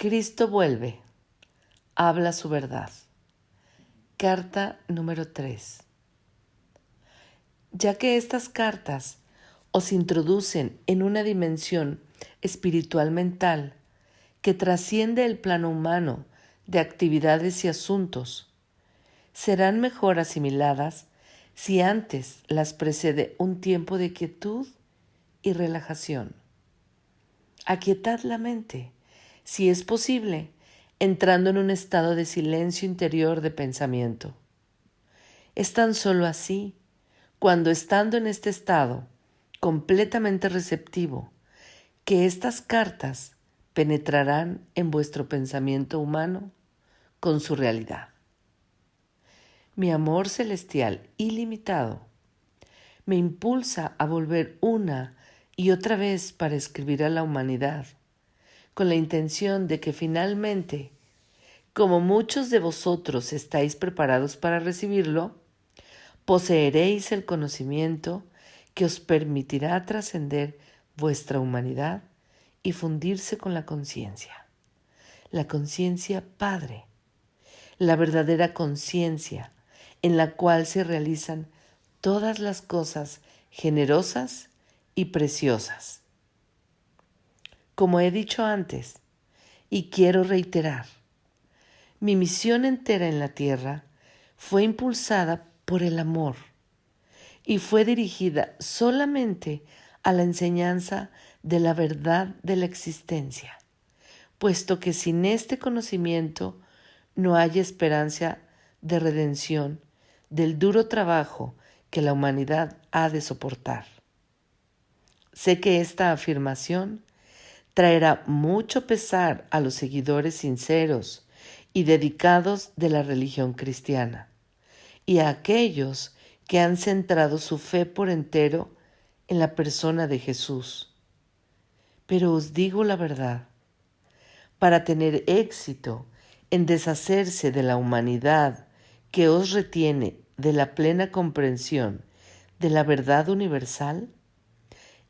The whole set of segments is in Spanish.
Cristo vuelve, habla su verdad. Carta número 3. Ya que estas cartas os introducen en una dimensión espiritual mental que trasciende el plano humano de actividades y asuntos, serán mejor asimiladas si antes las precede un tiempo de quietud y relajación. Aquietad la mente, si es posible, entrando en un estado de silencio interior de pensamiento. Es tan solo así, cuando estando en este estado completamente receptivo, que estas cartas penetrarán en vuestro pensamiento humano con su realidad. Mi amor celestial ilimitado me impulsa a volver una y otra vez para escribir a la humanidad, con la intención de que finalmente, como muchos de vosotros estáis preparados para recibirlo, poseeréis el conocimiento que os permitirá trascender vuestra humanidad y fundirse con la conciencia Padre, la verdadera conciencia en la cual se realizan todas las cosas generosas y preciosas. Como he dicho antes, y quiero reiterar, mi misión entera en la tierra fue impulsada por el amor y fue dirigida solamente a la enseñanza de la verdad de la existencia, puesto que sin este conocimiento no hay esperanza de redención del duro trabajo que la humanidad ha de soportar. Sé que esta afirmación traerá mucho pesar a los seguidores sinceros y dedicados de la religión cristiana, y a aquellos que han centrado su fe por entero en la persona de Jesús. Pero os digo la verdad, para tener éxito en deshacerse de la humanidad que os retiene de la plena comprensión de la verdad universal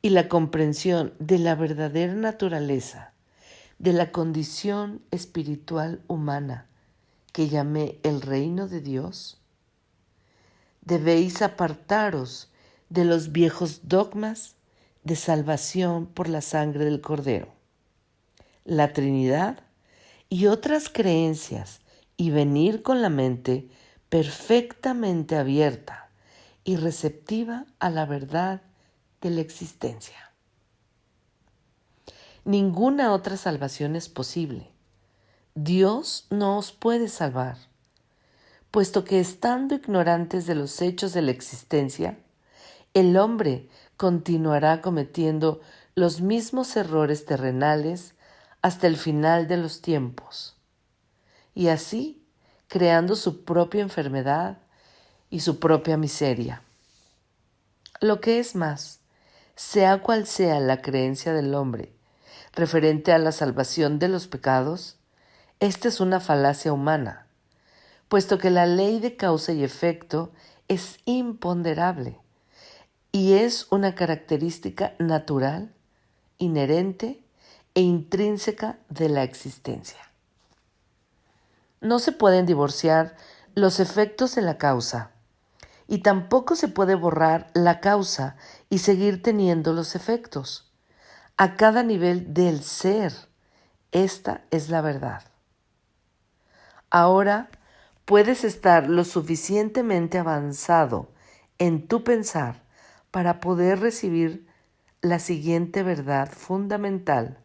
y la comprensión de la verdadera naturaleza de la condición espiritual humana que llamé el reino de Dios, debéis apartaros de los viejos dogmas de salvación por la sangre del Cordero, la Trinidad y otras creencias, y venir con la mente perfectamente abierta y receptiva a la verdad de la existencia. Ninguna otra salvación es posible. Dios no os puede salvar, puesto que estando ignorantes de los hechos de la existencia, el hombre continuará cometiendo los mismos errores terrenales hasta el final de los tiempos, y así creando su propia enfermedad y su propia miseria. Lo que es más, sea cual sea la creencia del hombre referente a la salvación de los pecados, esta es una falacia humana, puesto que la ley de causa y efecto es imponderable y es una característica natural, inherente e intrínseca de la existencia. No se pueden divorciar los efectos de la causa, y tampoco se puede borrar la causa y seguir teniendo los efectos. A cada nivel del ser, esta es la verdad. Ahora puedes estar lo suficientemente avanzado en tu pensar para poder recibir la siguiente verdad fundamental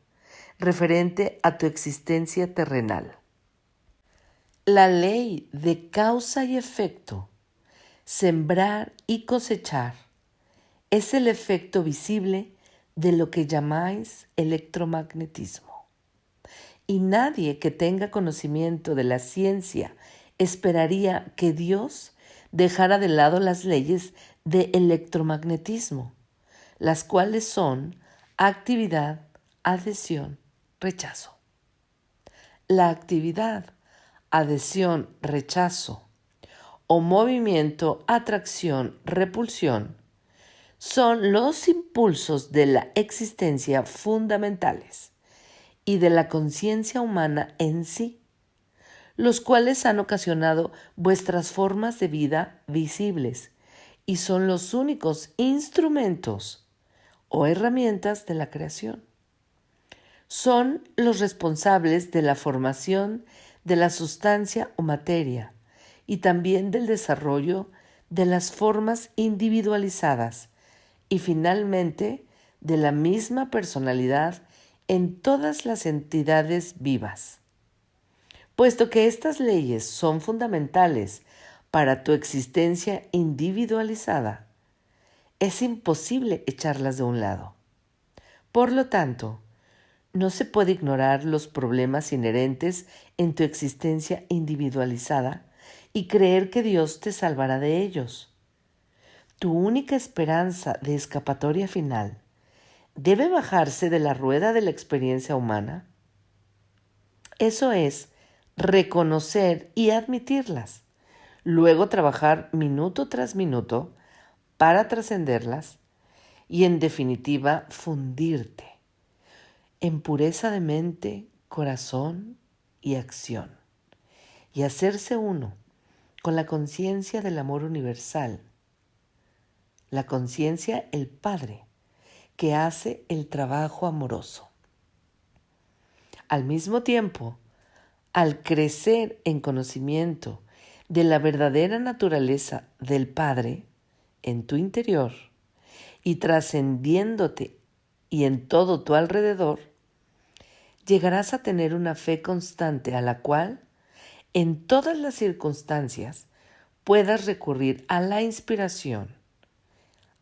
referente a tu existencia terrenal. La ley de causa y efecto, sembrar y cosechar, es el efecto visible de lo que llamáis electromagnetismo. Y nadie que tenga conocimiento de la ciencia esperaría que Dios dejara de lado las leyes de electromagnetismo, las cuales son actividad, adhesión, rechazo. La actividad, adhesión, rechazo, o movimiento, atracción, repulsión, son los impulsos de la existencia fundamentales y de la conciencia humana en sí, los cuales han ocasionado vuestras formas de vida visibles y son los únicos instrumentos o herramientas de la creación. Son los responsables de la formación de la sustancia o materia y también del desarrollo de las formas individualizadas y finalmente de la misma personalidad en todas las entidades vivas. Puesto que estas leyes son fundamentales para tu existencia individualizada, es imposible echarlas de un lado. Por lo tanto, no se puede ignorar los problemas inherentes en tu existencia individualizada y creer que Dios te salvará de ellos. Tu única esperanza de escapatoria final debe bajarse de la rueda de la experiencia humana. Eso es, reconocer y admitirlas, luego trabajar minuto tras minuto para trascenderlas y, en definitiva, fundirte en pureza de mente, corazón y acción, y hacerse uno con la conciencia del amor universal, la conciencia, el Padre, que hace el trabajo amoroso. Al mismo tiempo, al crecer en conocimiento de la verdadera naturaleza del Padre en tu interior y trascendiéndote y en todo tu alrededor, llegarás a tener una fe constante a la cual, en todas las circunstancias, puedas recurrir a la inspiración,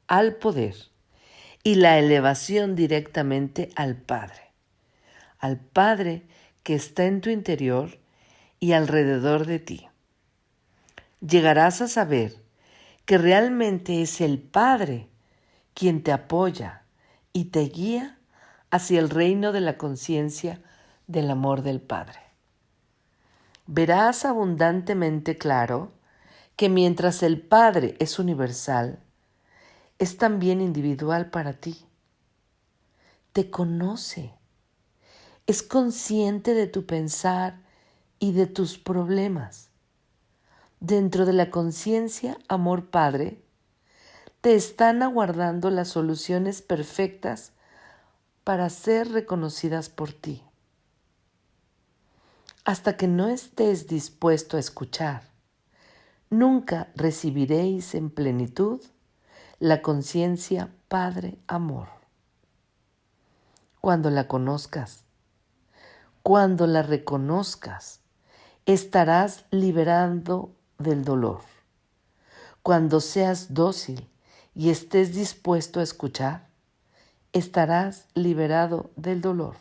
al poder y la elevación directamente al Padre que está en tu interior y alrededor de ti. Llegarás a saber que realmente es el Padre quien te apoya y te guía hacia el reino de la conciencia del amor del Padre. Verás abundantemente claro que mientras el Padre es universal, es también individual para ti. Te conoce, es consciente de tu pensar y de tus problemas. Dentro de la conciencia amor Padre, te están aguardando las soluciones perfectas para ser reconocidas por ti. Hasta que no estés dispuesto a escuchar, nunca recibiréis en plenitud la conciencia Padre Amor. Cuando la conozcas, cuando la reconozcas, estarás liberando del dolor. Cuando seas dócil y estés dispuesto a escuchar, estarás liberado del dolor.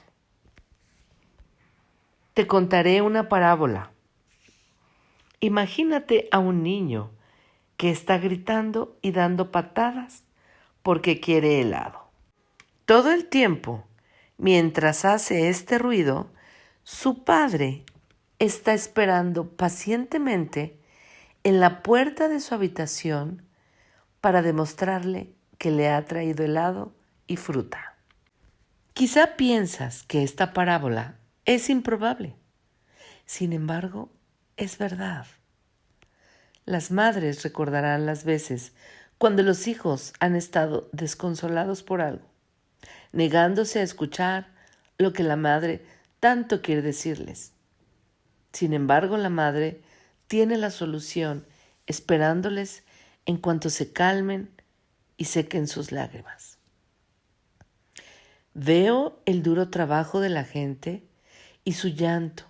Te contaré una parábola. Imagínate a un niño que está gritando y dando patadas porque quiere helado. Todo el tiempo, mientras hace este ruido, su padre está esperando pacientemente en la puerta de su habitación para demostrarle que le ha traído helado y fruta. Quizá piensas que esta parábola es improbable. Sin embargo, es verdad. Las madres recordarán las veces cuando los hijos han estado desconsolados por algo, negándose a escuchar lo que la madre tanto quiere decirles. Sin embargo, la madre tiene la solución esperándoles en cuanto se calmen y sequen sus lágrimas. Veo el duro trabajo de la gente y su llanto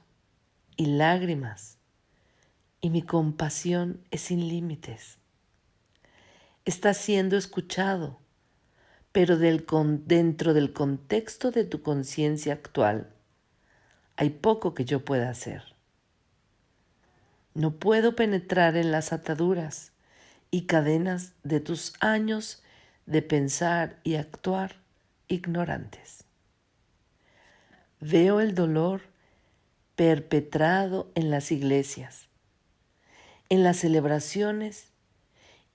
y lágrimas, y mi compasión es sin límites. Está siendo escuchado, pero dentro del contexto de tu conciencia actual, hay poco que yo pueda hacer. No puedo penetrar en las ataduras y cadenas de tus años de pensar y actuar ignorantes. Veo el dolor perpetrado en las iglesias, en las celebraciones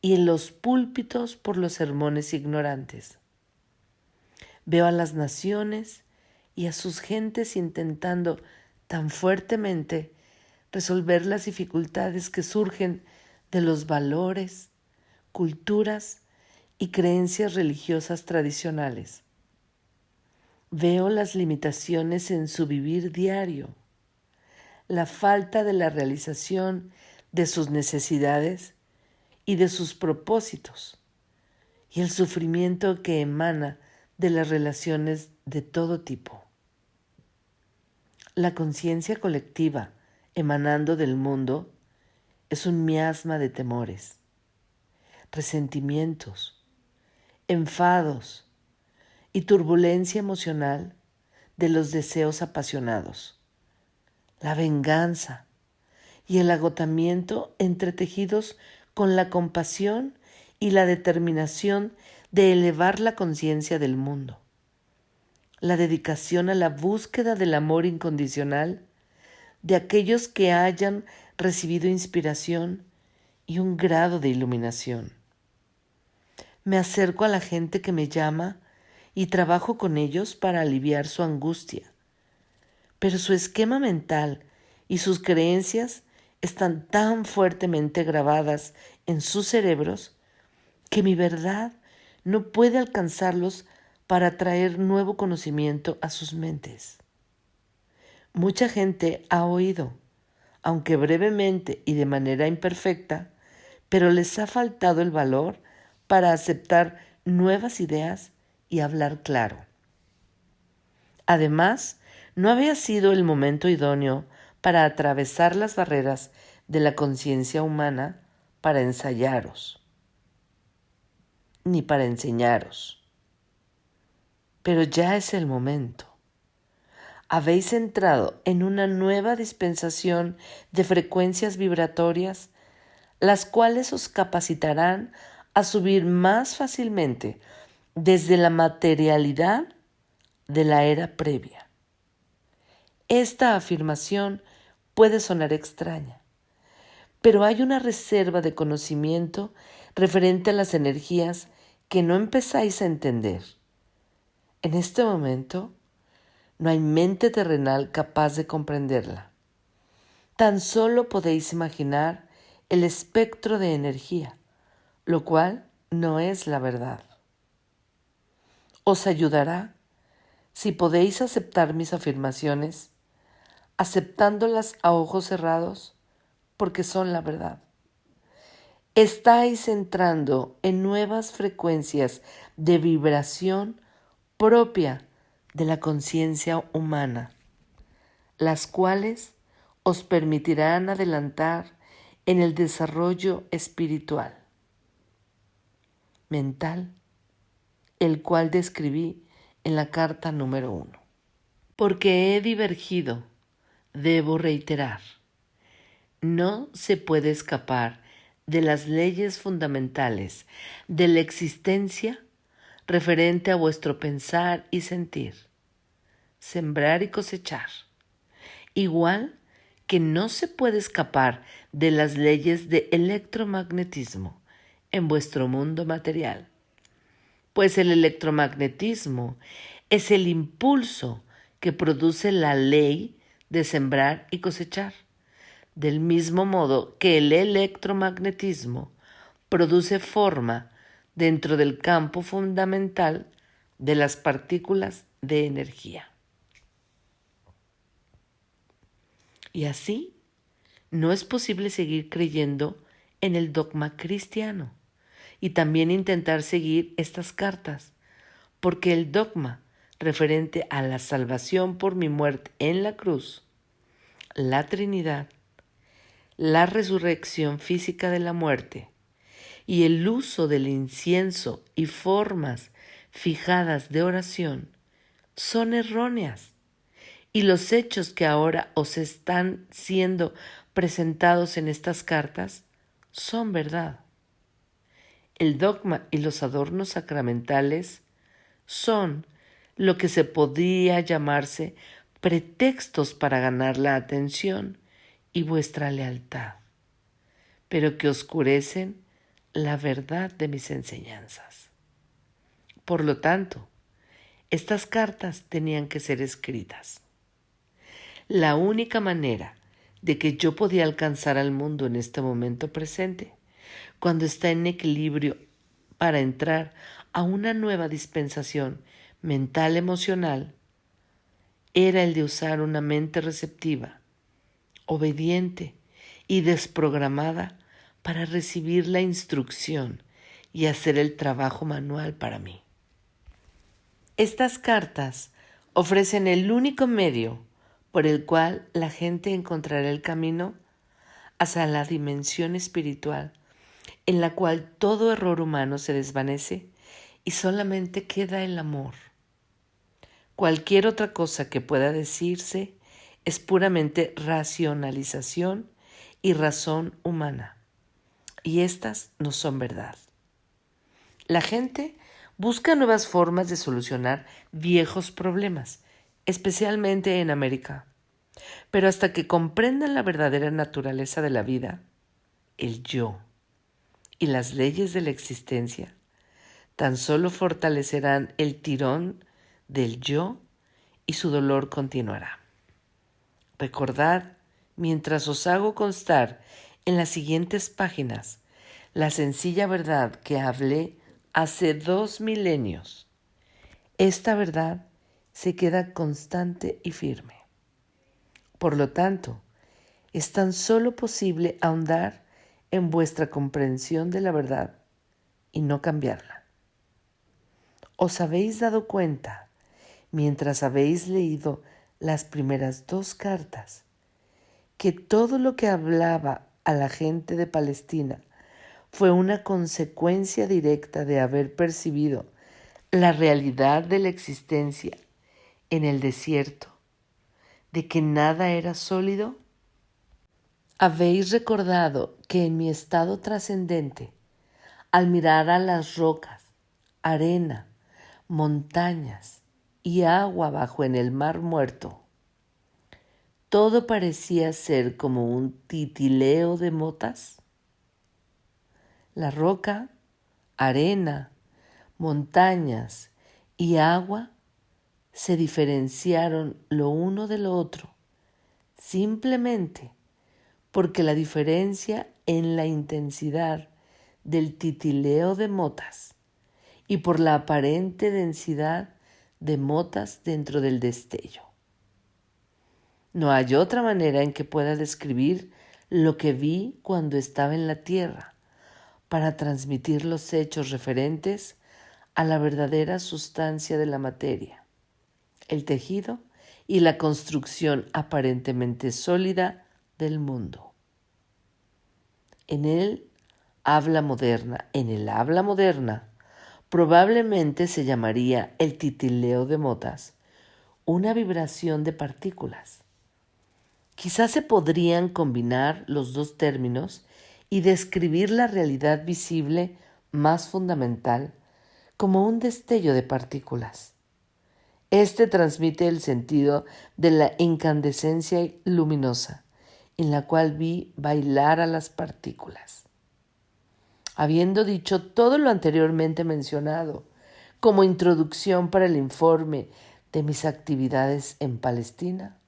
y en los púlpitos por los sermones ignorantes. Veo a las naciones y a sus gentes intentando tan fuertemente resolver las dificultades que surgen de los valores, culturas y creencias religiosas tradicionales. Veo las limitaciones en su vivir diario, la falta de la realización de sus necesidades y de sus propósitos, y el sufrimiento que emana de las relaciones de todo tipo. La conciencia colectiva emanando del mundo es un miasma de temores, resentimientos, enfados y turbulencia emocional de los deseos apasionados, la venganza y el agotamiento entretejidos con la compasión y la determinación de elevar la conciencia del mundo, la dedicación a la búsqueda del amor incondicional de aquellos que hayan recibido inspiración y un grado de iluminación. Me acerco a la gente que me llama y trabajo con ellos para aliviar su angustia, pero su esquema mental y sus creencias están tan fuertemente grabadas en sus cerebros que mi verdad no puede alcanzarlos para traer nuevo conocimiento a sus mentes. Mucha gente ha oído, aunque brevemente y de manera imperfecta, pero les ha faltado el valor para aceptar nuevas ideas y hablar claro. Además, no había sido el momento idóneo para atravesar las barreras de la conciencia humana para ensayaros, ni para enseñaros. Pero ya es el momento. Habéis entrado en una nueva dispensación de frecuencias vibratorias, las cuales os capacitarán a subir más fácilmente desde la materialidad de la era previa. Esta afirmación puede sonar extraña, pero hay una reserva de conocimiento referente a las energías que no empezáis a entender. En este momento, no hay mente terrenal capaz de comprenderla. Tan solo podéis imaginar el espectro de energía, lo cual no es la verdad. Os ayudará si podéis aceptar mis afirmaciones, aceptándolas a ojos cerrados, porque son la verdad. Estáis entrando en nuevas frecuencias de vibración propia de la conciencia humana, las cuales os permitirán adelantar en el desarrollo espiritual, mental, el cual describí en la carta número 1. Porque he divergido, debo reiterar, no se puede escapar de las leyes fundamentales de la existencia referente a vuestro pensar y sentir, sembrar y cosechar, igual que no se puede escapar de las leyes de electromagnetismo en vuestro mundo material, pues el electromagnetismo es el impulso que produce la ley de sembrar y cosechar, del mismo modo que el electromagnetismo produce forma dentro del campo fundamental de las partículas de energía. Y así, no es posible seguir creyendo en el dogma cristiano y también intentar seguir estas cartas, porque el dogma referente a la salvación por mi muerte en la cruz, la Trinidad, la resurrección física de la muerte y el uso del incienso y formas fijadas de oración son erróneas, y los hechos que ahora os están siendo presentados en estas cartas son verdad. El dogma y los adornos sacramentales son lo que se podría llamarse pretextos para ganar la atención y vuestra lealtad, pero que oscurecen la verdad de mis enseñanzas. Por lo tanto, Estas cartas tenían que ser escritas. La única manera de que yo podía alcanzar al mundo en este momento presente, cuando está en equilibrio para entrar a una nueva dispensación mental emocional, era el de usar una mente receptiva, obediente y desprogramada para recibir la instrucción y hacer el trabajo manual para mí. Estas cartas ofrecen el único medio por el cual la gente encontrará el camino hacia la dimensión espiritual, en la cual todo error humano se desvanece y solamente queda el amor. Cualquier otra cosa que pueda decirse es puramente racionalización y razón humana, y estas no son verdad. La gente busca nuevas formas de solucionar viejos problemas, especialmente en América, pero hasta que comprendan la verdadera naturaleza de la vida, el yo y las leyes de la existencia, tan solo fortalecerán el tirón del yo y su dolor continuará. Recordad, mientras os hago constar en las siguientes páginas la sencilla verdad que hablé hace 2 milenios, esta verdad se queda constante y firme. Por lo tanto, es tan solo posible ahondar en vuestra comprensión de la verdad y no cambiarla. ¿Os habéis dado cuenta, mientras habéis leído las primeras 2 cartas, que todo lo que hablaba a la gente de Palestina fue una consecuencia directa de haber percibido la realidad de la existencia en el desierto, de que nada era sólido? ¿Habéis recordado que en mi estado trascendente, al mirar a las rocas, arena, montañas y agua abajo en el mar muerto, todo parecía ser como un titileo de motas? La roca, arena, montañas y agua se diferenciaron lo uno de lo otro, simplemente porque la diferencia en la intensidad del titileo de motas y por la aparente densidad de motas dentro del destello. No hay otra manera en que pueda describir lo que vi cuando estaba en la tierra para transmitir los hechos referentes a la verdadera sustancia de la materia, el tejido y la construcción aparentemente sólida del mundo. En el habla moderna, probablemente se llamaría el titileo de motas una vibración de partículas. Quizás se podrían combinar los 2 términos y describir la realidad visible más fundamental como un destello de partículas. Este transmite el sentido de la incandescencia luminosa, en la cual vi bailar a las partículas. Habiendo dicho todo lo anteriormente mencionado, como introducción para el informe de mis actividades en Palestina,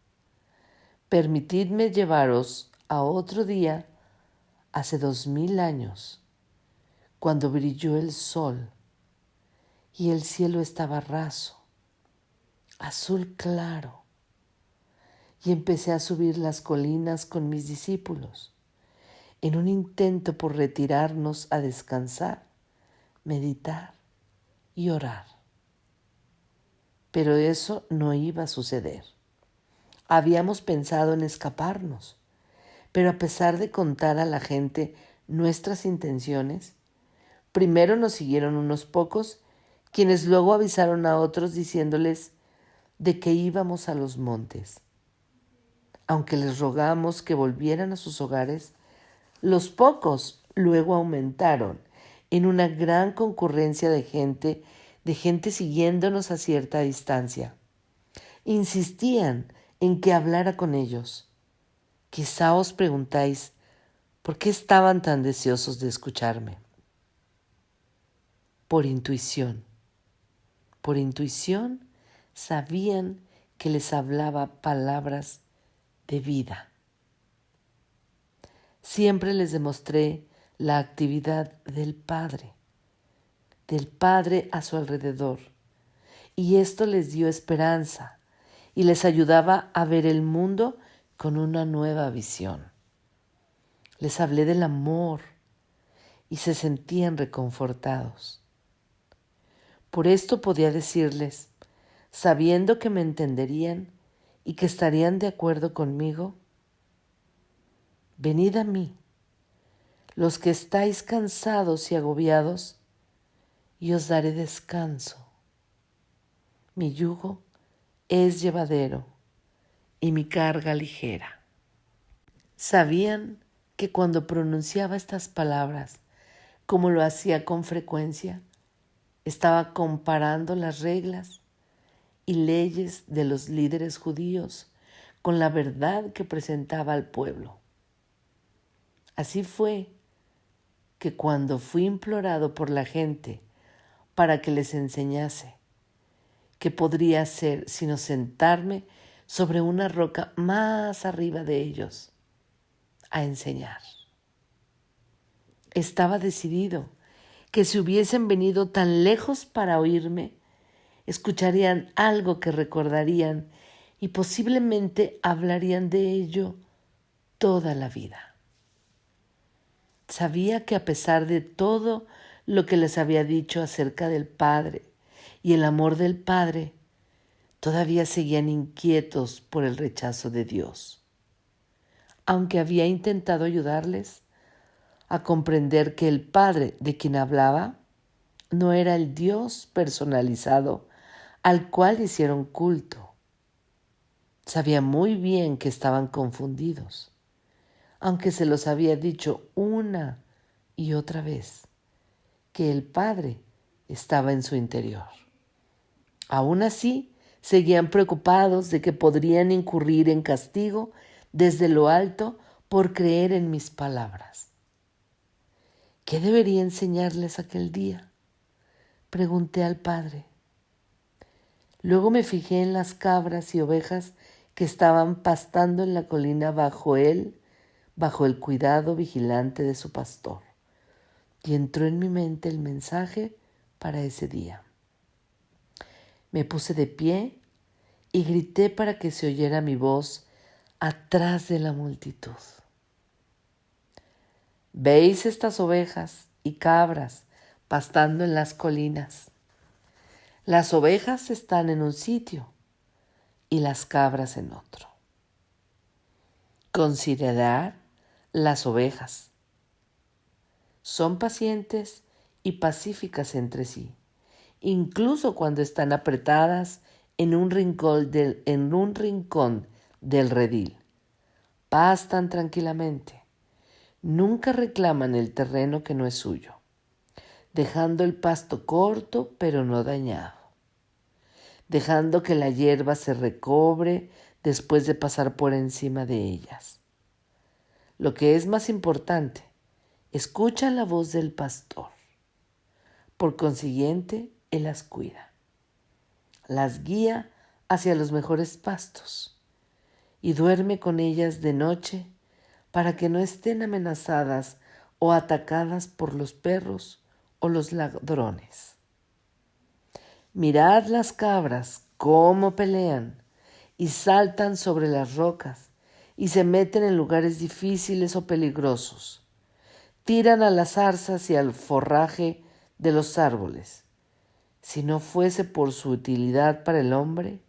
permitidme llevaros a otro día hace 2000 años, cuando brilló el sol y el cielo estaba raso, azul claro, y empecé a subir las colinas con mis discípulos, en un intento por retirarnos a descansar, meditar y orar. Pero eso no iba a suceder. Habíamos pensado en escaparnos, pero a pesar de contar a la gente nuestras intenciones, primero nos siguieron unos pocos, quienes luego avisaron a otros diciéndoles de que íbamos a los montes. Aunque les rogamos que volvieran a sus hogares, los pocos luego aumentaron en una gran concurrencia de gente siguiéndonos a cierta distancia. Insistían en que hablara con ellos. Quizá os preguntáis, ¿por qué estaban tan deseosos de escucharme? Por intuición sabían que les hablaba palabras de vida. Siempre les demostré la actividad del Padre a su alrededor, y esto les dio esperanza y les ayudaba a ver el mundo con una nueva visión. Les hablé del amor y se sentían reconfortados. Por esto podía decirles, sabiendo que me entenderían y que estarían de acuerdo conmigo: venid a mí, los que estáis cansados y agobiados, y os daré descanso. Mi yugo es llevadero y mi carga ligera. Sabían que cuando pronunciaba estas palabras, como lo hacía con frecuencia, estaba comparando las reglas y leyes de los líderes judíos con la verdad que presentaba al pueblo. Así fue que cuando fui implorado por la gente para que les enseñase, ¿qué podría hacer sino sentarme sobre una roca más arriba de ellos a enseñar? Estaba decidido que si hubiesen venido tan lejos para oírme, escucharían algo que recordarían y posiblemente hablarían de ello toda la vida. Sabía que a pesar de todo lo que les había dicho acerca del Padre y el amor del Padre, todavía seguían inquietos por el rechazo de Dios. Aunque había intentado ayudarles a comprender que el Padre de quien hablaba no era el Dios personalizado al cual hicieron culto. Sabía muy bien que estaban confundidos, aunque se los había dicho una y otra vez, que el Padre estaba en su interior. Aún así, seguían preocupados de que podrían incurrir en castigo desde lo alto por creer en mis palabras. ¿Qué debería enseñarles aquel día?, pregunté al Padre. Luego me fijé en las cabras y ovejas que estaban pastando en la colina bajo el cuidado vigilante de su pastor, y entró en mi mente el mensaje para ese día. Me puse de pie y grité para que se oyera mi voz atrás de la multitud. ¿Veis estas ovejas y cabras pastando en las colinas? Las ovejas están en un sitio y las cabras en otro. Considerad las ovejas. Son pacientes y pacíficas entre sí, incluso cuando están apretadas en un rincón del redil. Pastan tranquilamente. Nunca reclaman el terreno que no es suyo, dejando el pasto corto pero no dañado, dejando que la hierba se recobre después de pasar por encima de ellas. Lo que es más importante, escuchan la voz del pastor. Por consiguiente, él las cuida, las guía hacia los mejores pastos y duerme con ellas de noche para que no estén amenazadas o atacadas por los perros o los ladrones. Mirad las cabras cómo pelean y saltan sobre las rocas y se meten en lugares difíciles o peligrosos. Tiran a las zarzas y al forraje de los árboles. Si no fuese por su utilidad para el hombre,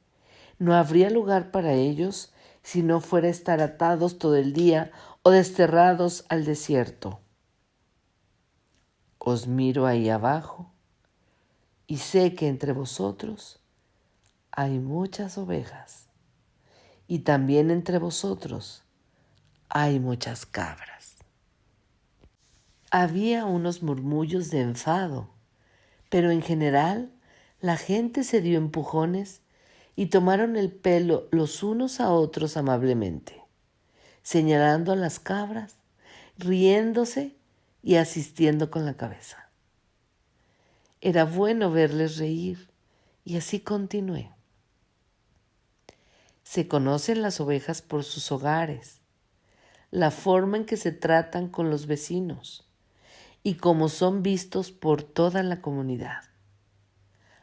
no habría lugar para ellos si no fuera estar atados todo el día o desterrados al desierto. Os miro ahí abajo y sé que entre vosotros hay muchas ovejas y también entre vosotros hay muchas cabras. Había unos murmullos de enfado, pero en general la gente se dio empujones y tomaron el pelo los unos a otros amablemente, señalando a las cabras, riéndose y asistiendo con la cabeza. Era bueno verles reír y así continué. Se conocen las ovejas por sus hogares, la forma en que se tratan con los vecinos y cómo son vistos por toda la comunidad.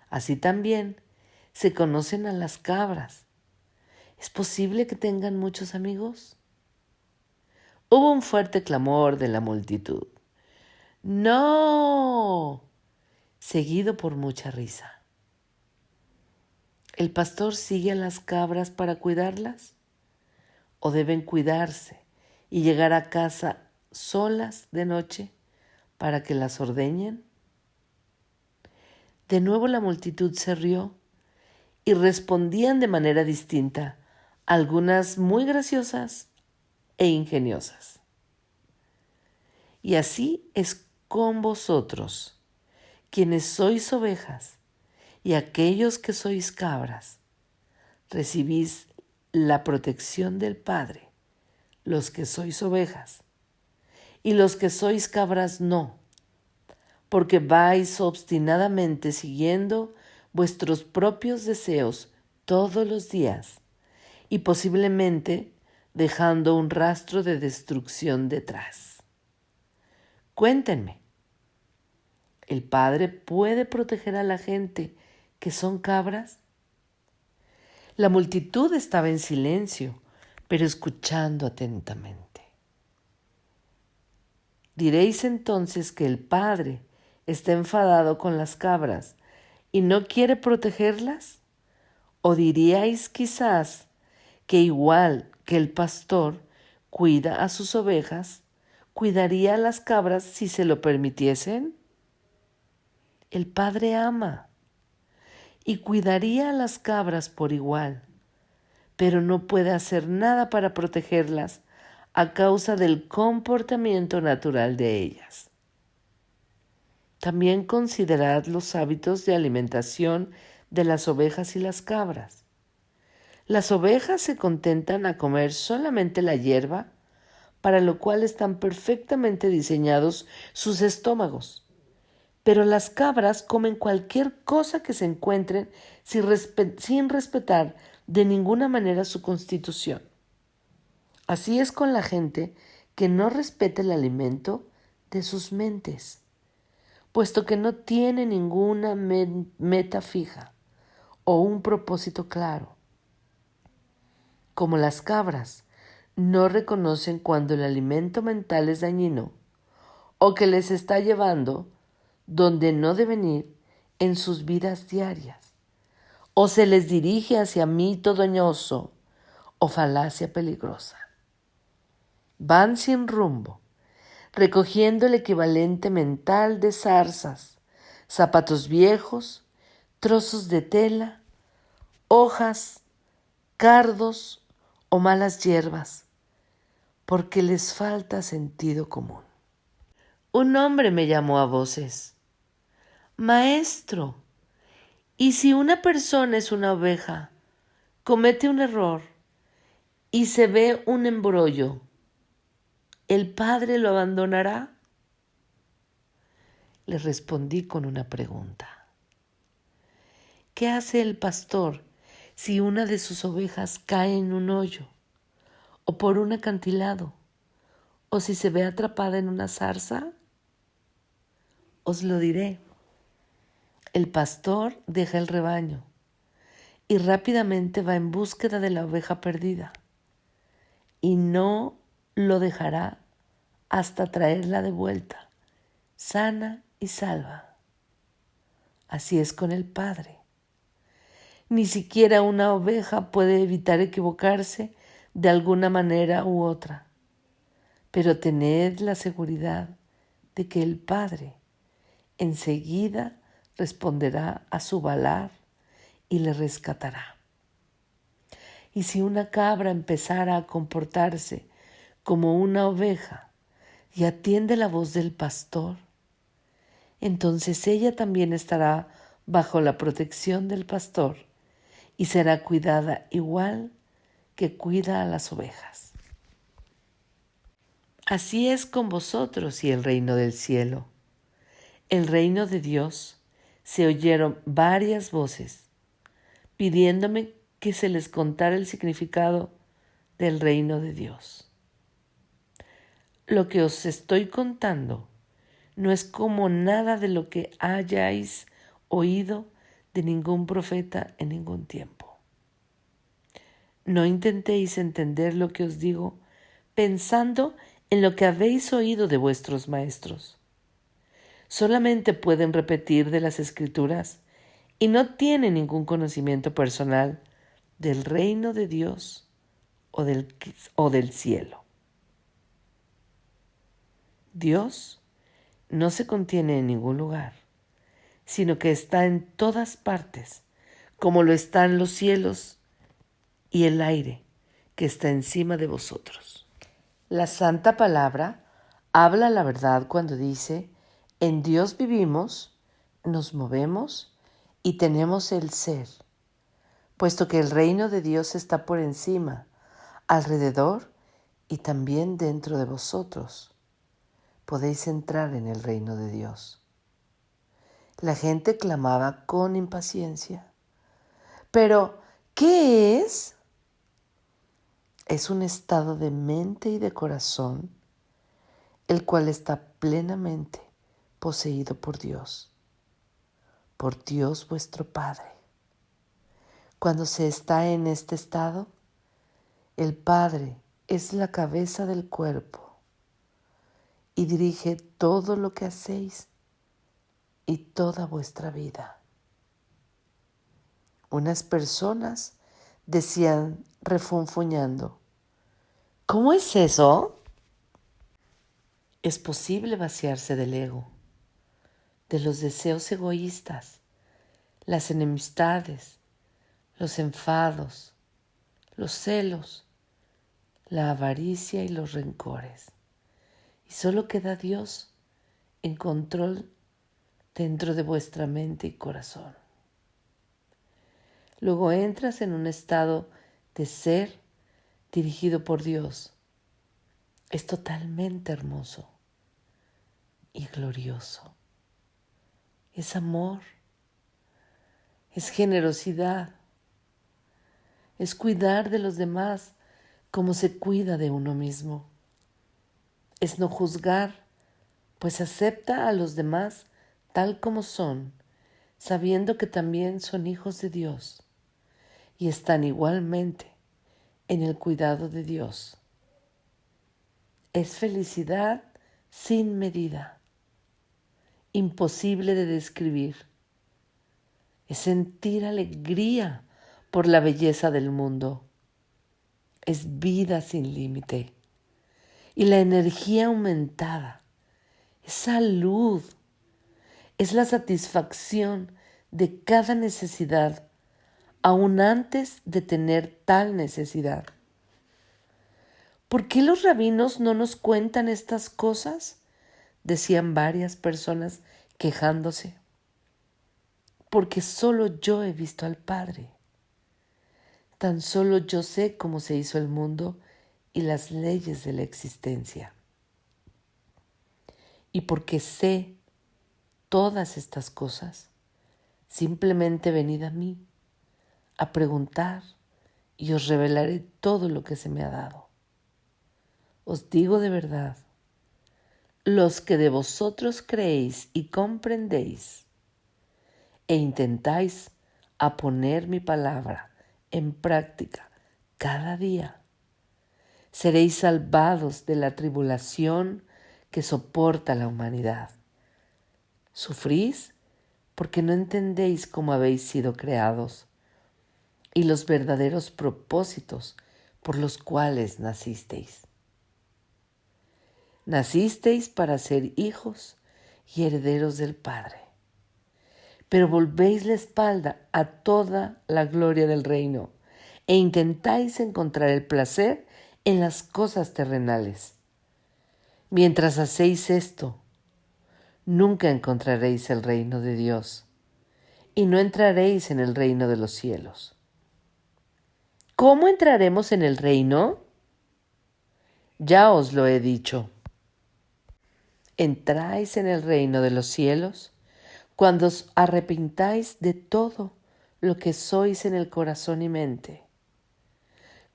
Así también se conocen a las cabras. ¿Es posible que tengan muchos amigos? Hubo un fuerte clamor de la multitud. ¡No! Seguido por mucha risa. ¿El pastor sigue a las cabras para cuidarlas? ¿O deben cuidarse y llegar a casa solas de noche para que las ordeñen? De nuevo la multitud se rió y respondían de manera distinta, algunas muy graciosas e ingeniosas. Y así es con vosotros, quienes sois ovejas, y aquellos que sois cabras. Recibís la protección del Padre, los que sois ovejas, y los que sois cabras no, porque vais obstinadamente siguiendo vuestros propios deseos todos los días, y posiblemente dejando un rastro de destrucción detrás. Cuéntenme, ¿el Padre puede proteger a la gente que son cabras? La multitud estaba en silencio, pero escuchando atentamente. ¿Diréis entonces que el Padre está enfadado con las cabras y no quiere protegerlas? ¿O diríais quizás que igual que el pastor cuida a sus ovejas, cuidaría a las cabras si se lo permitiesen? El Padre ama y cuidaría a las cabras por igual, pero no puede hacer nada para protegerlas a causa del comportamiento natural de ellas. También considerad los hábitos de alimentación de las ovejas y las cabras. Las ovejas se contentan a comer solamente la hierba, para lo cual están perfectamente diseñados sus estómagos. Pero las cabras comen cualquier cosa que se encuentren sin respetar de ninguna manera su constitución. Así es con la gente que no respeta el alimento de sus mentes, puesto que no tiene ninguna meta fija o un propósito claro. Como las cabras no reconocen cuando el alimento mental es dañino o que les está llevando donde no deben ir en sus vidas diarias, o se les dirige hacia mito dañoso o falacia peligrosa. Van sin rumbo, recogiendo el equivalente mental de zarzas, zapatos viejos, trozos de tela, hojas, cardos o malas hierbas, porque les falta sentido común. Un hombre me llamó a voces: Maestro, ¿y si una persona es una oveja, comete un error y se ve un embrollo, el padre lo abandonará? Le respondí con una pregunta. ¿Qué hace el pastor si una de sus ovejas cae en un hoyo, o por un acantilado, o si se ve atrapada en una zarza? Os lo diré. El pastor deja el rebaño y rápidamente va en búsqueda de la oveja perdida, y no lo dejará hasta traerla de vuelta, sana y salva. Así es con el Padre. Ni siquiera una oveja puede evitar equivocarse de alguna manera u otra, pero tened la seguridad de que el Padre enseguida responderá a su balar y le rescatará. Y si una cabra empezara a comportarse como una oveja y atiende la voz del pastor, entonces ella también estará bajo la protección del pastor y será cuidada igual que cuida a las ovejas. Así es con vosotros y el reino del cielo. El reino de Dios se oyeron varias voces pidiéndome que se les contara el significado del reino de Dios. Lo que os estoy contando no es como nada de lo que hayáis oído de ningún profeta en ningún tiempo. No intentéis entender lo que os digo pensando en lo que habéis oído de vuestros maestros. Solamente pueden repetir de las Escrituras y no tienen ningún conocimiento personal del reino de Dios o del cielo. Dios no se contiene en ningún lugar, sino que está en todas partes, como lo están los cielos y el aire que está encima de vosotros. La Santa Palabra habla la verdad cuando dice: en Dios vivimos, nos movemos y tenemos el ser, puesto que el reino de Dios está por encima, alrededor y también dentro de vosotros. Podéis entrar en el reino de Dios. La gente clamaba con impaciencia. Pero, ¿qué es? Es un estado de mente y de corazón, el cual está plenamente poseído por Dios vuestro Padre. Cuando se está en este estado, el Padre es la cabeza del cuerpo y dirige todo lo que hacéis y toda vuestra vida. Unas personas decían refunfuñando: ¿cómo es eso? Es posible vaciarse del ego, de los deseos egoístas, las enemistades, los enfados, los celos, la avaricia y los rencores. Y solo queda Dios en control dentro de vuestra mente y corazón. Luego entras en un estado de ser dirigido por Dios. Es totalmente hermoso y glorioso. Es amor, es generosidad, es cuidar de los demás como se cuida de uno mismo. Es no juzgar, pues acepta a los demás tal como son, sabiendo que también son hijos de Dios y están igualmente en el cuidado de Dios. Es felicidad sin medida, imposible de describir. Es sentir alegría por la belleza del mundo. Es vida sin límite. Y la energía aumentada. Es salud. Es la satisfacción de cada necesidad, aún antes de tener tal necesidad. ¿Por qué los rabinos no nos cuentan estas cosas?, decían varias personas quejándose. Porque solo yo he visto al Padre. Tan solo yo sé cómo se hizo el mundo y las leyes de la existencia. Y porque sé todas estas cosas, simplemente venid a mí a preguntar y os revelaré todo lo que se me ha dado. Os digo de verdad, los que de vosotros creéis y comprendéis e intentáis a poner mi palabra en práctica cada día, seréis salvados de la tribulación que soporta la humanidad. Sufrís porque no entendéis cómo habéis sido creados y los verdaderos propósitos por los cuales nacisteis. Nacisteis para ser hijos y herederos del Padre, pero volvéis la espalda a toda la gloria del reino e intentáis encontrar el placer en las cosas terrenales. Mientras hacéis esto, nunca encontraréis el reino de Dios y no entraréis en el reino de los cielos. ¿Cómo entraremos en el reino? Ya os lo he dicho. Entráis en el reino de los cielos cuando os arrepintáis de todo lo que sois en el corazón y mente.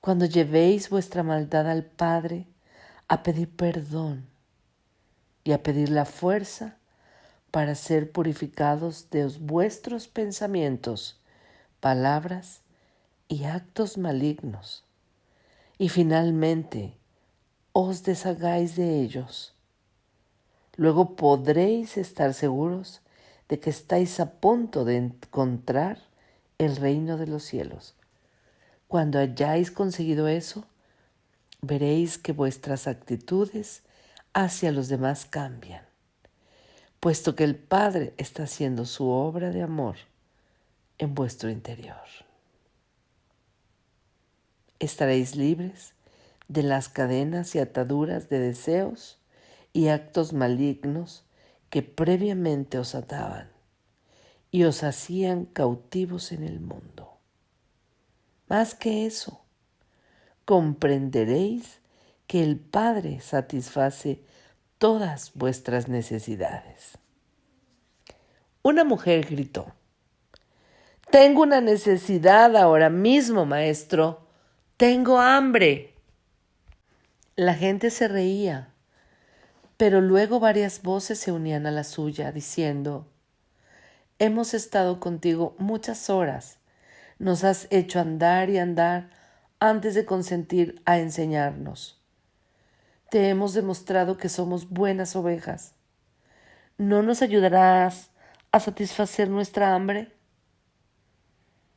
Cuando llevéis vuestra maldad al Padre a pedir perdón y a pedir la fuerza para ser purificados de vuestros pensamientos, palabras y actos malignos. Y finalmente os deshagáis de ellos. Luego podréis estar seguros de que estáis a punto de encontrar el reino de los cielos. Cuando hayáis conseguido eso, veréis que vuestras actitudes hacia los demás cambian, puesto que el Padre está haciendo su obra de amor en vuestro interior. Estaréis libres de las cadenas y ataduras de deseos y actos malignos que previamente os ataban y os hacían cautivos en el mundo. Más que eso, comprenderéis que el Padre satisface todas vuestras necesidades. Una mujer gritó: «Tengo una necesidad ahora mismo, maestro. Tengo hambre». La gente se reía, pero luego varias voces se unían a la suya, diciendo: «Hemos estado contigo muchas horas. Nos has hecho andar y andar antes de consentir a enseñarnos. Te hemos demostrado que somos buenas ovejas. ¿No nos ayudarás a satisfacer nuestra hambre?»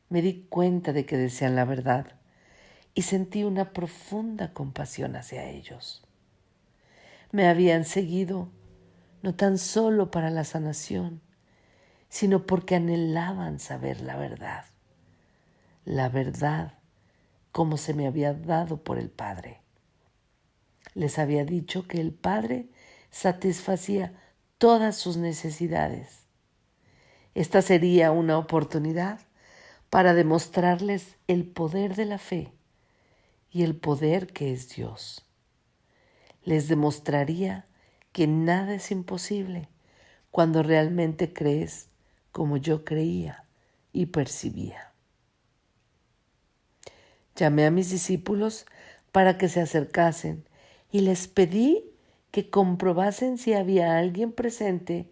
Me di cuenta de que decían la verdad y sentí una profunda compasión hacia ellos. Me habían seguido no tan solo para la sanación, sino porque anhelaban saber la verdad como se me había dado por el Padre. Les había dicho que el Padre satisfacía todas sus necesidades. Esta sería una oportunidad para demostrarles el poder de la fe y el poder que es Dios. Les demostraría que nada es imposible cuando realmente crees como yo creía y percibía. Llamé a mis discípulos para que se acercasen y les pedí que comprobasen si había alguien presente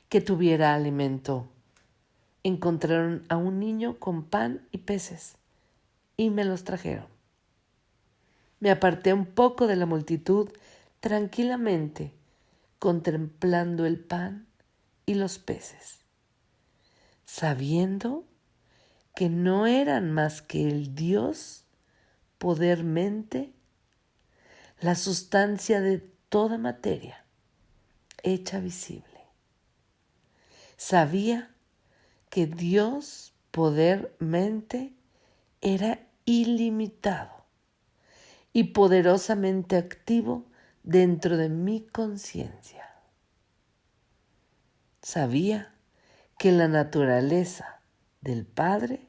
que tuviera alimento. Encontraron a un niño con pan y peces y me los trajeron. Me aparté un poco de la multitud tranquilamente, contemplando el pan y los peces, sabiendo que no eran más que el Dios, poder, mente, la sustancia de toda materia, hecha visible. Sabía que Dios, poder, mente, era ilimitado y poderosamente activo dentro de mi conciencia. Sabía que la naturaleza del Padre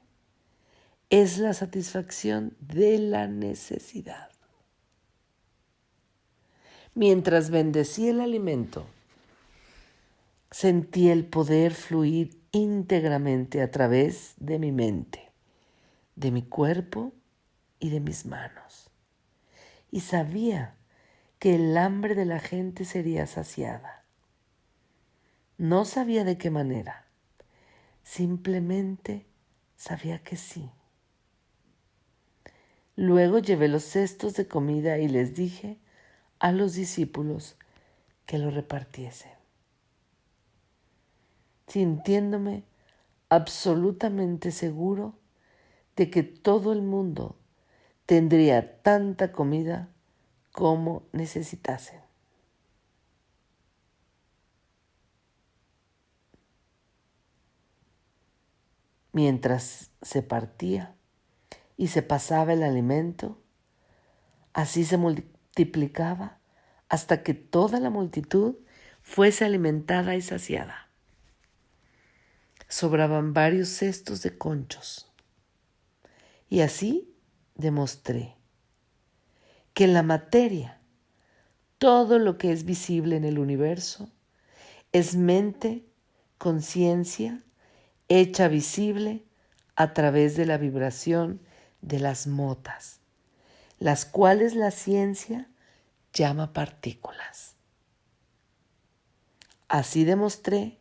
es la satisfacción de la necesidad. Mientras bendecía el alimento, sentí el poder fluir íntegramente a través de mi mente, de mi cuerpo y de mis manos. Y sabía que el hambre de la gente sería saciada. No sabía de qué manera, simplemente sabía que sí. Luego llevé los cestos de comida y les dije a los discípulos que lo repartiesen. Sintiéndome absolutamente seguro de que todo el mundo tendría tanta comida como necesitasen. Mientras se partía y se pasaba el alimento, así se multiplicaba hasta que toda la multitud fuese alimentada y saciada. Sobraban varios cestos de conchos. Y así demostré que en la materia, todo lo que es visible en el universo es mente, conciencia, hecha visible a través de la vibración de las motas, las cuales la ciencia llama partículas. Así demostré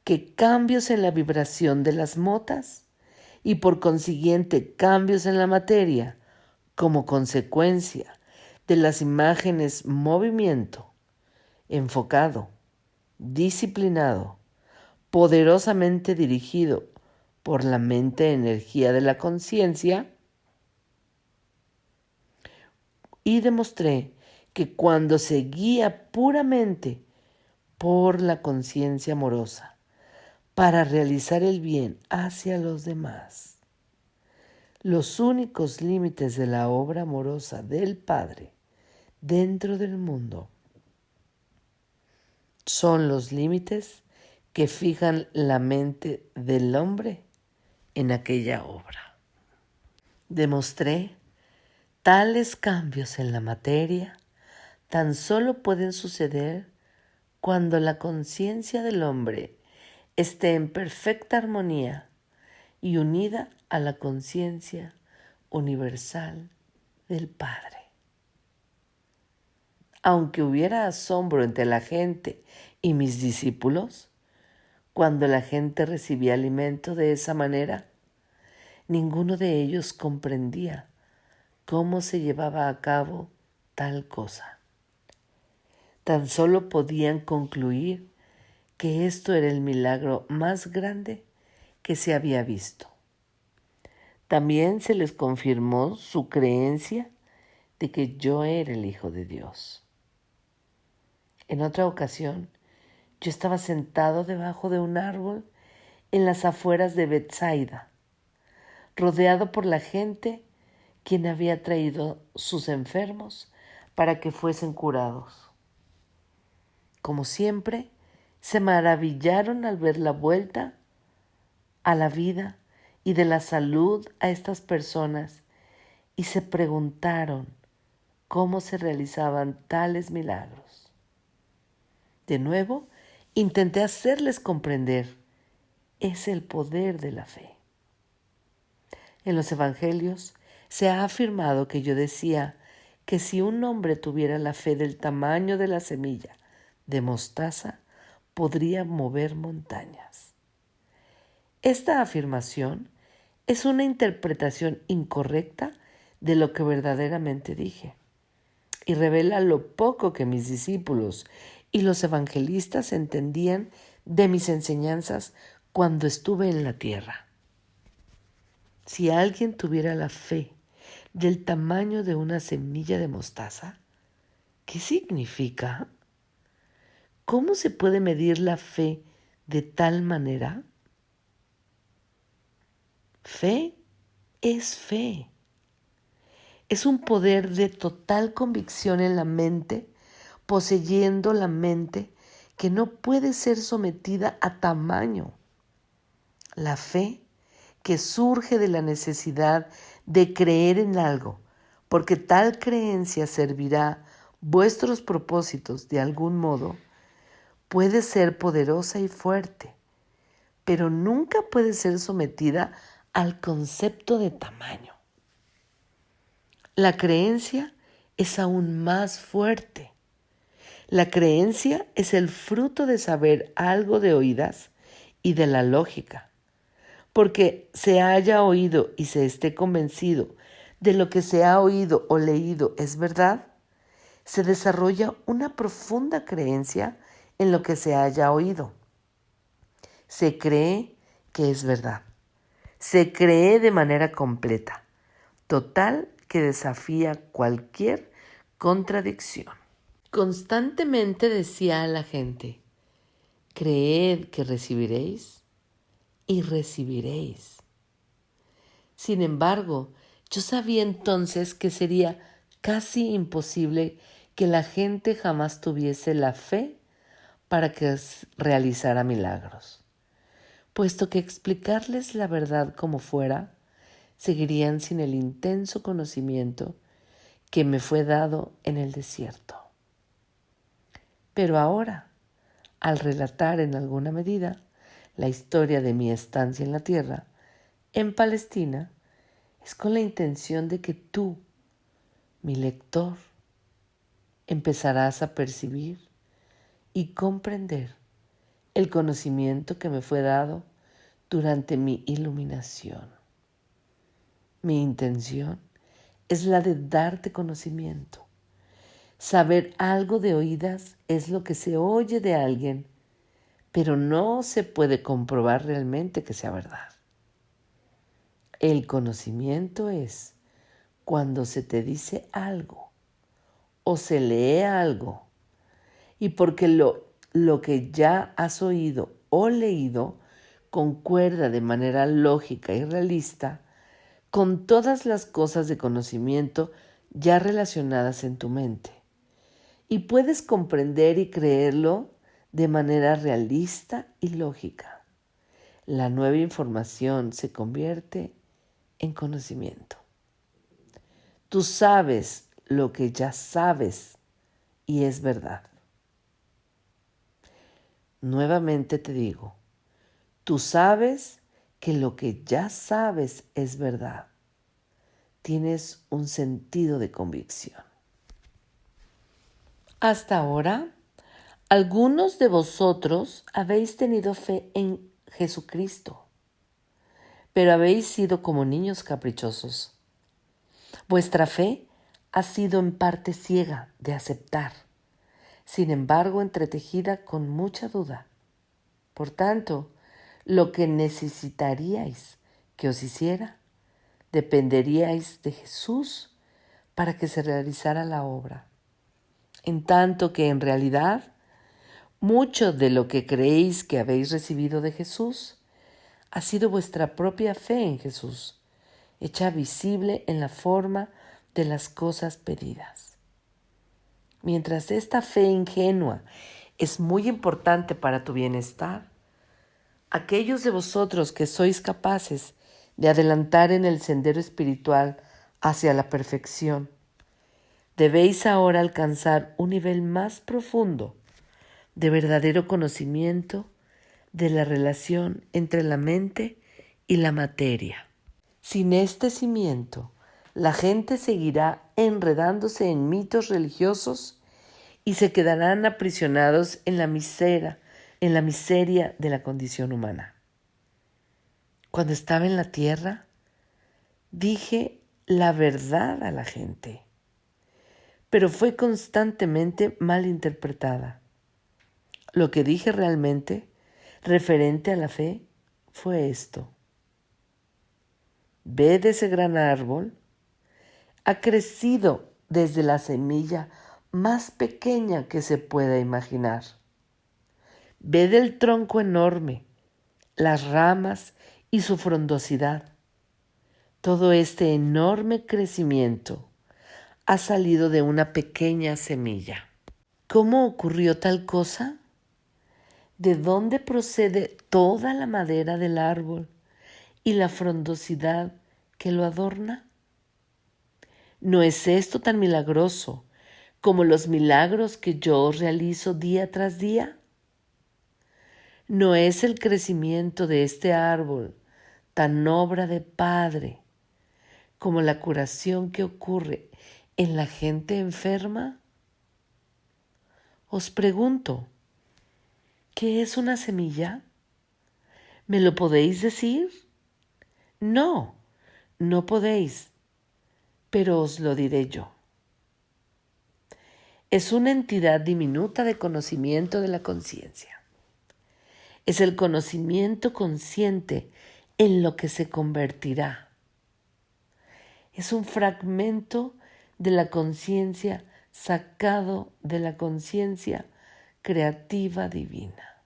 que cambios en la vibración de las motas y por consiguiente cambios en la materia como consecuencia de las imágenes movimiento, enfocado, disciplinado, poderosamente dirigido por la mente energía de la conciencia, y demostré que cuando se guía puramente por la conciencia amorosa para realizar el bien hacia los demás, los únicos límites de la obra amorosa del Padre dentro del mundo son los límites que fijan la mente del hombre en aquella obra. Demostré tales cambios en la materia tan solo pueden suceder cuando la conciencia del hombre esté en perfecta armonía y unida a la conciencia universal del Padre. Aunque hubiera asombro entre la gente y mis discípulos, cuando la gente recibía alimento de esa manera, ninguno de ellos comprendía cómo se llevaba a cabo tal cosa. Tan solo podían concluir que esto era el milagro más grande que se había visto. También se les confirmó su creencia de que yo era el Hijo de Dios. En otra ocasión, yo estaba sentado debajo de un árbol en las afueras de Betsaida, rodeado por la gente quien había traído sus enfermos para que fuesen curados. Como siempre, se maravillaron al ver la vuelta a la vida y de la salud a estas personas y se preguntaron cómo se realizaban tales milagros. De nuevo, intenté hacerles comprender, es el poder de la fe. En los evangelios se ha afirmado que yo decía que si un hombre tuviera la fe del tamaño de la semilla de mostaza, podría mover montañas. Esta afirmación es una interpretación incorrecta de lo que verdaderamente dije y revela lo poco que mis discípulos y los evangelistas entendían de mis enseñanzas cuando estuve en la tierra. Si alguien tuviera la fe del tamaño de una semilla de mostaza, ¿qué significa? ¿Cómo se puede medir la fe de tal manera? Fe es fe. Es un poder de total convicción en la mente, poseyendo la mente que no puede ser sometida a tamaño. La fe que surge de la necesidad de creer en algo, porque tal creencia servirá vuestros propósitos de algún modo, puede ser poderosa y fuerte, pero nunca puede ser sometida al concepto de tamaño. La creencia es aún más fuerte. La creencia es el fruto de saber algo de oídas y de la lógica. Porque se haya oído y se esté convencido de lo que se ha oído o leído es verdad, se desarrolla una profunda creencia en lo que se haya oído. Se cree que es verdad. Se cree de manera completa, total, que desafía cualquier contradicción. Constantemente decía a la gente, creed que recibiréis y recibiréis. Sin embargo, yo sabía entonces que sería casi imposible que la gente jamás tuviese la fe para que realizara milagros, puesto que explicarles la verdad como fuera, seguirían sin el intenso conocimiento que me fue dado en el desierto. Pero ahora, al relatar en alguna medida la historia de mi estancia en la tierra, en Palestina es con la intención de que tú, mi lector, empezarás a percibir y comprender el conocimiento que me fue dado durante mi iluminación. Mi intención es la de darte conocimiento. Saber algo de oídas es lo que se oye de alguien, pero no se puede comprobar realmente que sea verdad. El conocimiento es cuando se te dice algo o se lee algo y porque lo que ya has oído o leído concuerda de manera lógica y realista con todas las cosas de conocimiento ya relacionadas en tu mente. Y puedes comprender y creerlo de manera realista y lógica. La nueva información se convierte en conocimiento. Tú sabes lo que ya sabes y es verdad. Nuevamente te digo, tú sabes que lo que ya sabes es verdad. Tienes un sentido de convicción. Hasta ahora, algunos de vosotros habéis tenido fe en Jesucristo, pero habéis sido como niños caprichosos. Vuestra fe ha sido en parte ciega de aceptar, sin embargo entretejida con mucha duda. Por tanto, lo que necesitaríais que os hiciera, dependeríais de Jesús para que se realizara la obra. En tanto que en realidad, mucho de lo que creéis que habéis recibido de Jesús ha sido vuestra propia fe en Jesús, hecha visible en la forma de las cosas pedidas. Mientras esta fe ingenua es muy importante para tu bienestar, aquellos de vosotros que sois capaces de adelantar en el sendero espiritual hacia la perfección, debéis ahora alcanzar un nivel más profundo de verdadero conocimiento de la relación entre la mente y la materia. Sin este cimiento, la gente seguirá enredándose en mitos religiosos y se quedarán aprisionados en la miseria de la condición humana. Cuando estaba en la tierra, dije la verdad a la gente, pero fue constantemente mal interpretada. Lo que dije realmente, referente a la fe, fue esto. Ved ese gran árbol, ha crecido desde la semilla más pequeña que se pueda imaginar. Ved el tronco enorme, las ramas y su frondosidad. Todo este enorme crecimiento ha salido de una pequeña semilla. ¿Cómo ocurrió tal cosa? ¿De dónde procede toda la madera del árbol y la frondosidad que lo adorna? ¿No es esto tan milagroso como los milagros que yo realizo día tras día? ¿No es el crecimiento de este árbol tan obra de Padre como la curación que ocurre en la gente enferma? Os pregunto, ¿qué es una semilla? ¿Me lo podéis decir? No, no podéis, pero os lo diré yo. Es una entidad diminuta de conocimiento de la conciencia. Es el conocimiento consciente en lo que se convertirá. Es un fragmento de la conciencia sacado de la conciencia creativa divina.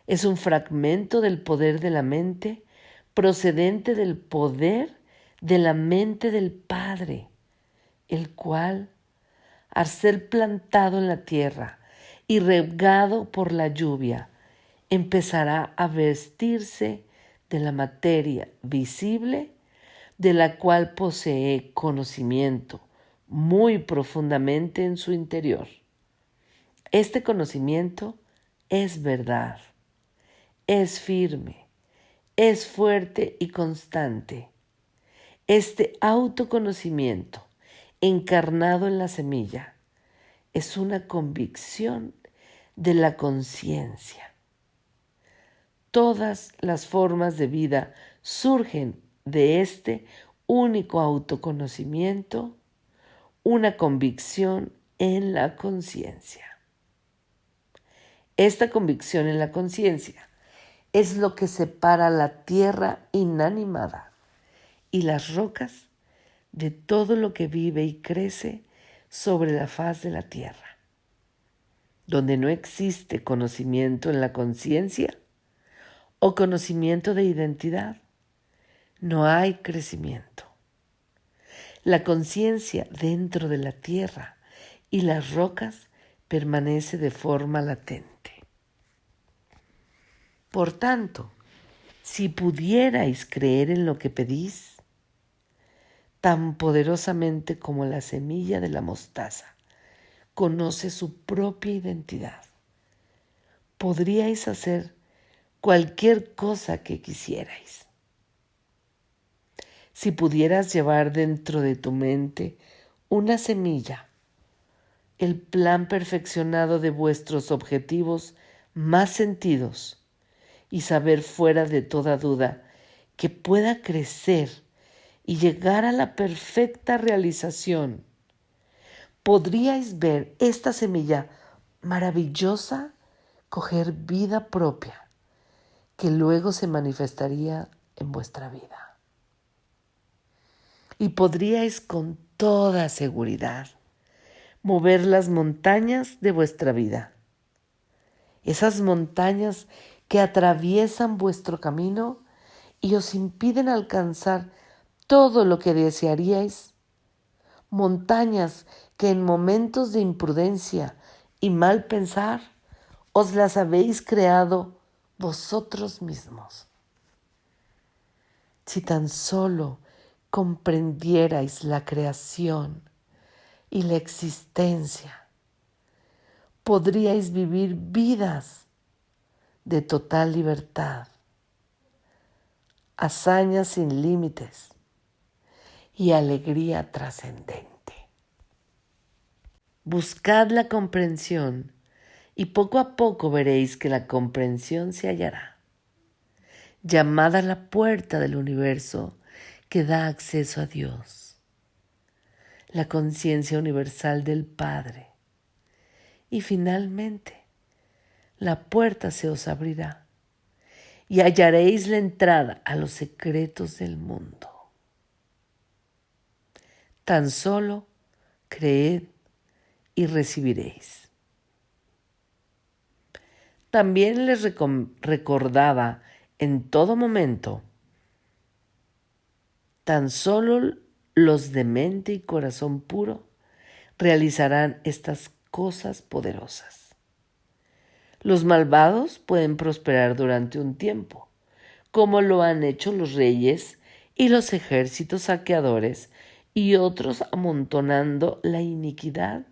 Es un fragmento del poder de la mente procedente del poder de la mente del Padre, el cual, al ser plantado en la tierra y regado por la lluvia, empezará a vestirse de la materia visible de la cual posee conocimiento muy profundamente en su interior. Este conocimiento es verdad, es firme, es fuerte y constante. Este autoconocimiento, encarnado en la semilla, es una convicción de la conciencia. Todas las formas de vida surgen de este único autoconocimiento, una convicción en la conciencia. Esta convicción en la conciencia es lo que separa la tierra inanimada y las rocas de todo lo que vive y crece sobre la faz de la tierra. Donde no existe conocimiento en la conciencia o conocimiento de identidad, no hay crecimiento. La conciencia dentro de la tierra y las rocas permanece de forma latente. Por tanto, si pudierais creer en lo que pedís, tan poderosamente como la semilla de la mostaza conoce su propia identidad, podríais hacer cualquier cosa que quisierais. Si pudieras llevar dentro de tu mente una semilla, el plan perfeccionado de vuestros objetivos más sentidos, y saber fuera de toda duda que pueda crecer y llegar a la perfecta realización, podríais ver esta semilla maravillosa coger vida propia, que luego se manifestaría en vuestra vida. Y podríais con toda seguridad mover las montañas de vuestra vida. Esas montañas que atraviesan vuestro camino y os impiden alcanzar todo lo que desearíais. Montañas que en momentos de imprudencia y mal pensar os las habéis creado vosotros mismos. Si tan solo comprendierais la creación y la existencia, podríais vivir vidas de total libertad, hazañas sin límites y alegría trascendente. Buscad la comprensión y poco a poco veréis que la comprensión se hallará. Llamad a la puerta del universo que da acceso a Dios, la conciencia universal del Padre, y finalmente la puerta se os abrirá y hallaréis la entrada a los secretos del mundo. Tan solo creed y recibiréis. También les recordaba en todo momento, tan solo los de mente y corazón puro realizarán estas cosas poderosas. Los malvados pueden prosperar durante un tiempo, como lo han hecho los reyes y los ejércitos saqueadores y otros amontonando la iniquidad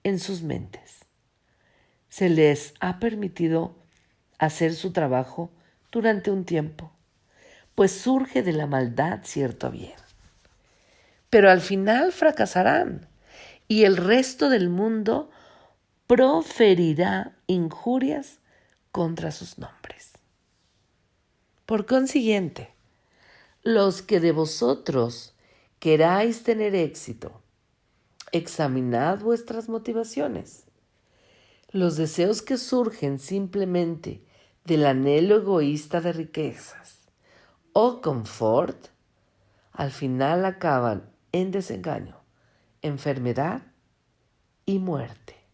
en sus mentes. Se les ha permitido hacer su trabajo durante un tiempo, pues surge de la maldad cierto bien. Pero al final fracasarán y el resto del mundo proferirá injurias contra sus nombres. Por consiguiente, los que de vosotros queráis tener éxito, examinad vuestras motivaciones. Los deseos que surgen simplemente del anhelo egoísta de riquezas o confort, al final acaban en desengaño, enfermedad y muerte.